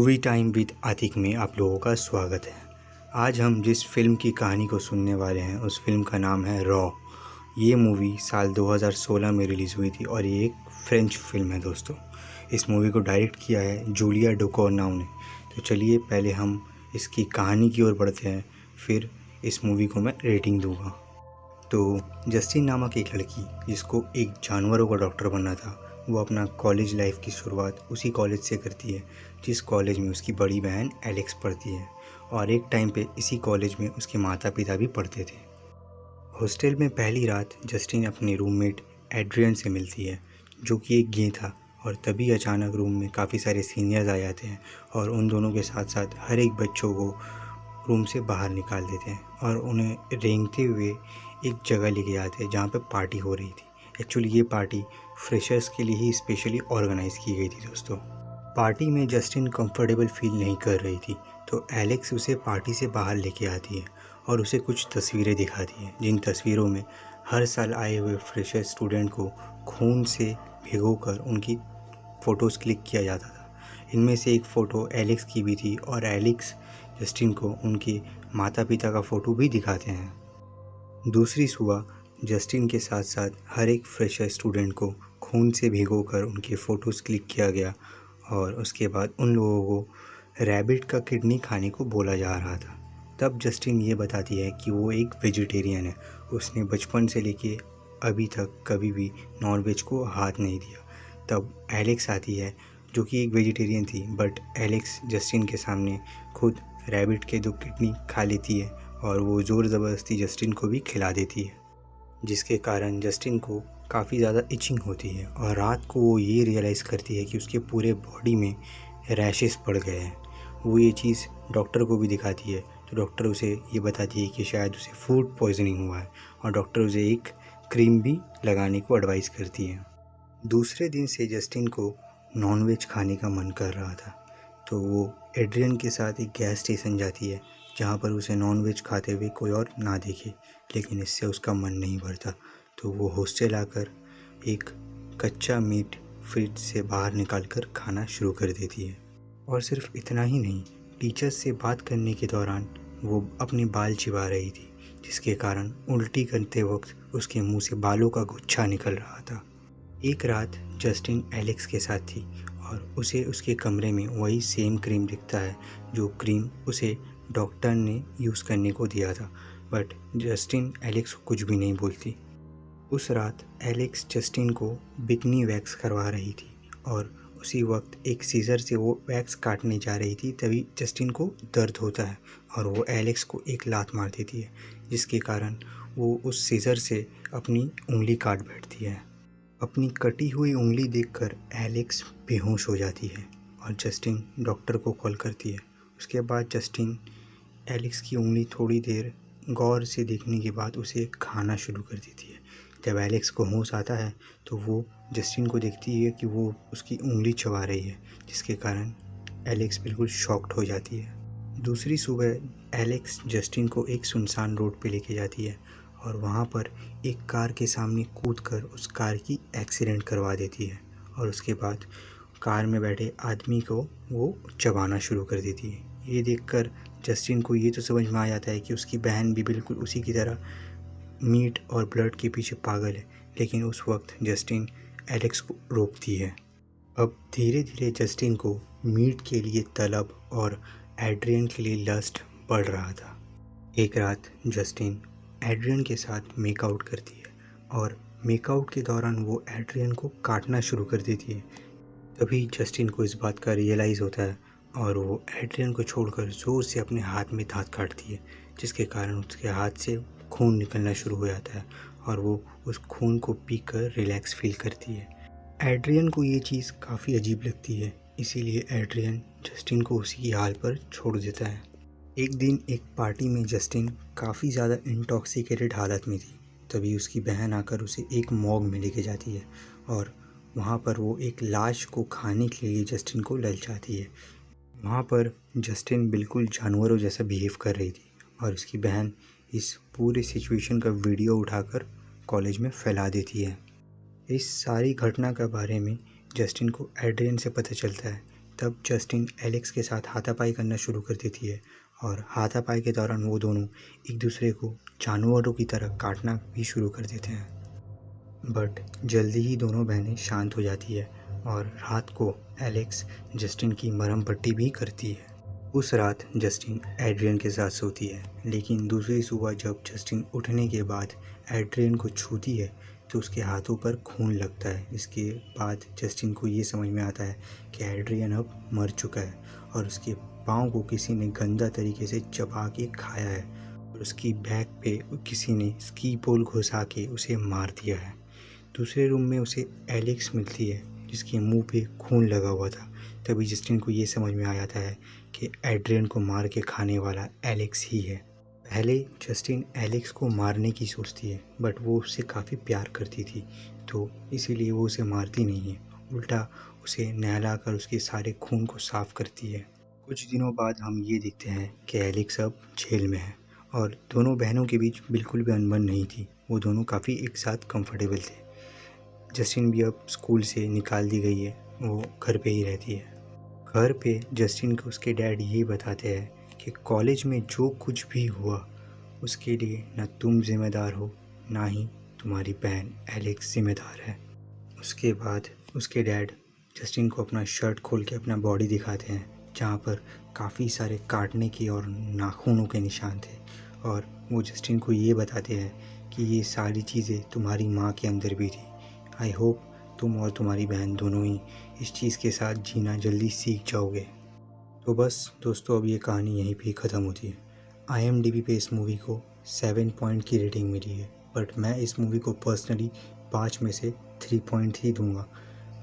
Movie time with Atiq में आप लोगों का स्वागत है। आज हम जिस फ़िल्म की कहानी को सुनने वाले हैं उस फिल्म का नाम है रॉ। ये मूवी साल 2016 में रिलीज़ हुई थी और ये एक फ्रेंच फिल्म है दोस्तों। इस मूवी को डायरेक्ट किया है जूलिया डुकोर्नाउ ने। तो चलिए पहले हम इसकी कहानी की ओर बढ़ते हैं, फिर इस मूवी को मैं रेटिंग दूँगा। तो जस्टिन नामक एक लड़की जिसको एक जानवरों का डॉक्टर बनना था, वो अपना कॉलेज लाइफ की शुरुआत उसी कॉलेज से करती है जिस कॉलेज में उसकी बड़ी बहन एलेक्स पढ़ती है। और एक टाइम पे इसी कॉलेज में उसके माता पिता भी पढ़ते थे। हॉस्टल में पहली रात जस्टिन अपने रूममेट एड्रियन से मिलती है जो कि एक गे था। और तभी अचानक रूम में काफ़ी सारे सीनियर्स आ जाते हैं और उन दोनों के साथ साथ हर एक बच्चों को रूम से बाहर निकाल देते हैं और उन्हें रेंगते हुए एक जगह लेके जाते हैं जहाँ पे पार्टी हो रही थी। एक्चुअली ये पार्टी फ्रेशर्स के लिए ही स्पेशली ऑर्गेनाइज़ की गई थी दोस्तों। पार्टी में जस्टिन कंफर्टेबल फील नहीं कर रही थी, तो एलेक्स उसे पार्टी से बाहर लेके आती है और उसे कुछ तस्वीरें दिखाती है जिन तस्वीरों में हर साल आए हुए फ्रेशर स्टूडेंट को खून से भिगोकर उनकी फ़ोटोज़ क्लिक किया जाता था। इनमें से एक फ़ोटो एलेक्स की भी थी और एलेक्स जस्टिन को उनके माता पिता का फ़ोटो भी दिखाते हैं। दूसरी सुबह जस्टिन के साथ साथ हर एक फ्रेशर स्टूडेंट को खून से भिगोकर उनके फ़ोटोज़ क्लिक किया गया और उसके बाद उन लोगों को रैबिट का किडनी खाने को बोला जा रहा था। तब जस्टिन ये बताती है कि वो एक वेजिटेरियन है। उसने बचपन से लेके अभी तक कभी भी नॉनवेज को हाथ नहीं दिया। तब एलेक्स आती है जो कि एक वेजिटेरियन थी, बट एलेक्स जस्टिन के सामने खुद रैबिट के 2 किडनी खा लेती है और वो ज़ोर ज़बरदस्ती जस्टिन को भी खिला देती है, जिसके कारण जस्टिन को काफ़ी ज़्यादा इचिंग होती है और रात को वो ये रियलाइज़ करती है कि उसके पूरे बॉडी में रैशेस पड़ गए हैं। वो ये चीज़ डॉक्टर को भी दिखाती है, तो डॉक्टर उसे ये बताती है कि शायद उसे फूड पॉइजनिंग हुआ है और डॉक्टर उसे एक क्रीम भी लगाने को एडवाइस करती है। दूसरे दिन से जस्टिन को नॉनवेज खाने का मन कर रहा था, तो वो एड्रियन के साथ एक गैस स्टेशन जाती है जहाँ पर उसे नॉनवेज खाते हुए कोई और ना देखे, लेकिन इससे उसका मन नहीं भरता। तो वो हॉस्टल आकर एक कच्चा मीट फ्रिज से बाहर निकालकर खाना शुरू कर देती है। और सिर्फ इतना ही नहीं, टीचर्स से बात करने के दौरान वो अपने बाल चिबा रही थी, जिसके कारण उल्टी करते वक्त उसके मुंह से बालों का गुच्छा निकल रहा था। एक रात जस्टिन एलेक्स के साथ थी और उसे उसके कमरे में वही सेम क्रीम दिखता है जो क्रीम उसे डॉक्टर ने यूज़ करने को दिया था, बट जस्टिन एलेक्स को कुछ भी नहीं बोलती। उस रात एलेक्स जस्टिन को बिकनी वैक्स करवा रही थी और उसी वक्त एक सीज़र से वो वैक्स काटने जा रही थी। तभी जस्टिन को दर्द होता है और वो एलेक्स को एक लात मार देती है, जिसके कारण वो उस सीज़र से अपनी उंगली काट बैठती है। अपनी कटी हुई उंगली देखकर एलेक्स बेहोश हो जाती है और जस्टिन डॉक्टर को कॉल करती है। उसके बाद जस्टिन एलेक्स की उंगली थोड़ी देर गौर से देखने के बाद उसे खाना शुरू कर देती है। जब एलेक्स को होश आता है तो वो जस्टिन को देखती है कि वो उसकी उंगली चबा रही है, जिसके कारण एलेक्स बिल्कुल शॉक्ड हो जाती है। दूसरी सुबह एलेक्स जस्टिन को एक सुनसान रोड पे लेके जाती है और वहाँ पर एक कार के सामने कूदकर उस कार की एक्सीडेंट करवा देती है और उसके बाद कार में बैठे आदमी को वो चबाना शुरू कर देती है। ये देखकर जस्टिन को ये तो समझ में आ जाता है कि उसकी बहन भी बिल्कुल उसी की तरह मीट और ब्लड के पीछे पागल है, लेकिन उस वक्त जस्टिन एलेक्स को रोकती है। अब धीरे धीरे जस्टिन को मीट के लिए तलब और एड्रियन के लिए लस्ट बढ़ रहा था। एक रात जस्टिन एड्रियन के साथ मेकआउट करती है और मेकआउट के दौरान वो एड्रियन को काटना शुरू कर देती है। तभी जस्टिन को इस बात का रियलाइज़ होता है और वो एड्रियन को छोड़कर ज़ोर से अपने हाथ में दाँत काटती है, जिसके कारण उसके हाथ से खून निकलना शुरू हो जाता है और वो उस खून को पीकर रिलैक्स फील करती है। एड्रियन को ये चीज़ काफ़ी अजीब लगती है, इसीलिए एड्रियन जस्टिन को उसी की हाल पर छोड़ देता है। एक दिन एक पार्टी में जस्टिन काफ़ी ज़्यादा इंटॉक्सिकेटेड हालत में थी। तभी उसकी बहन आकर उसे एक मॉग में लेके जाती है और वहाँ पर वो एक लाश को खाने के लिए जस्टिन को ललचाती है। वहाँ पर जस्टिन बिल्कुल जानवरों जैसा बिहेव कर रही थी और उसकी बहन इस पूरे सिचुएशन का वीडियो उठाकर कॉलेज में फैला देती है। इस सारी घटना के बारे में जस्टिन को एड्रियन से पता चलता है तब जस्टिन एलेक्स के साथ हाथापाई करना शुरू कर देती है और हाथापाई के दौरान वो दोनों एक दूसरे को जानवरों की तरह काटना भी शुरू कर देते हैं। बट जल्दी ही दोनों बहनें शांत हो जाती है और रात को एलेक्स जस्टिन की मरहम पट्टी भी करती है। उस रात जस्टिन एड्रियन के साथ सोती है, लेकिन दूसरी सुबह जब जस्टिन उठने के बाद एड्रियन को छूती है तो उसके हाथों पर खून लगता है। इसके बाद जस्टिन को ये समझ में आता है कि एड्रियन अब मर चुका है और उसके पाँव को किसी ने गंदा तरीके से चबा के खाया है और उसकी बैक पे किसी ने स्की पोल घुसा के उसे मार दिया है। दूसरे रूम में उसे एलेक्स मिलती है जिसके मुंह पे खून लगा हुआ था। तभी जस्टिन को ये समझ में आ जाता है कि एड्रियन को मार के खाने वाला एलेक्स ही है। पहले जस्टिन एलेक्स को मारने की सोचती है, बट वो उससे काफ़ी प्यार करती थी, तो इसीलिए वो उसे मारती नहीं है, उल्टा उसे नहलाकर उसके सारे खून को साफ करती है। कुछ दिनों बाद हम ये देखते हैं कि एलेक्स अब जेल में है और दोनों बहनों के बीच बिल्कुल भी अनबन नहीं थी। वो दोनों काफ़ी एक साथ कंफर्टेबल थे। जस्टिन भी अब स्कूल से निकाल दी गई है, वो घर पे ही रहती है। घर पे जस्टिन को उसके डैड ये बताते हैं कि कॉलेज में जो कुछ भी हुआ उसके लिए ना तुम जिम्मेदार हो, ना ही तुम्हारी बहन एलेक्स जिम्मेदार है। उसके बाद उसके डैड जस्टिन को अपना शर्ट खोल के अपना बॉडी दिखाते हैं, जहाँ पर काफ़ी सारे काटने के और नाखूनों के निशान थे, और वो जस्टिन को ये बताते हैं कि ये सारी चीज़ें तुम्हारी माँ के अंदर भी थी। आई होप तुम और तुम्हारी बहन दोनों ही इस चीज़ के साथ जीना जल्दी सीख जाओगे। तो बस दोस्तों, अब ये कहानी यहीं पे ख़त्म होती है। IMDb पे इस मूवी को 7 पॉइंट की रेटिंग मिली है, बट मैं इस मूवी को पर्सनली 5 में से 3 पॉइंट ही दूंगा।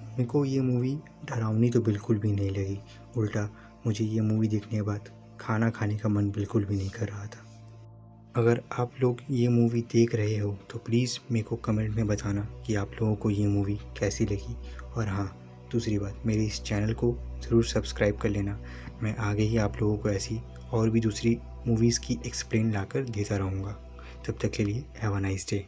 मेरे को ये मूवी डरावनी तो बिल्कुल भी नहीं लगी, उल्टा मुझे ये मूवी देखने के बाद खाना खाने का मन बिल्कुल भी नहीं कर रहा था। अगर आप लोग ये मूवी देख रहे हो तो प्लीज़ मेरे को कमेंट में बताना कि आप लोगों को ये मूवी कैसी लगी। और हाँ, दूसरी बात, मेरे इस चैनल को ज़रूर सब्सक्राइब कर लेना। मैं आगे ही आप लोगों को ऐसी और भी दूसरी मूवीज़ की एक्सप्लेन लाकर देता रहूँगा। तब तक के लिए हैव अ नाइस डे।